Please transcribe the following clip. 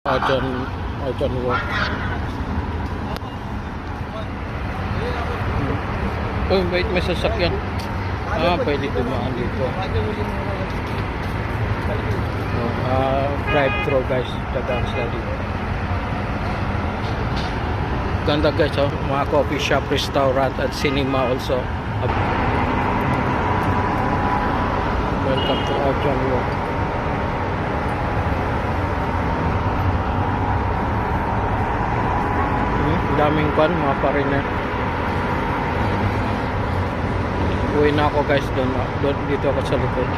Ocean Walk. Uy, wait, may sasakyan. Pwede dumaan dito. Drive-thru guys, dadaan sila dito. Ganda guys, mga coffee shop, restaurant at cinema also. Welcome to Ocean Walk. Daming pan, mga pariner. Uwi na ako guys, doon dito ako sa likod.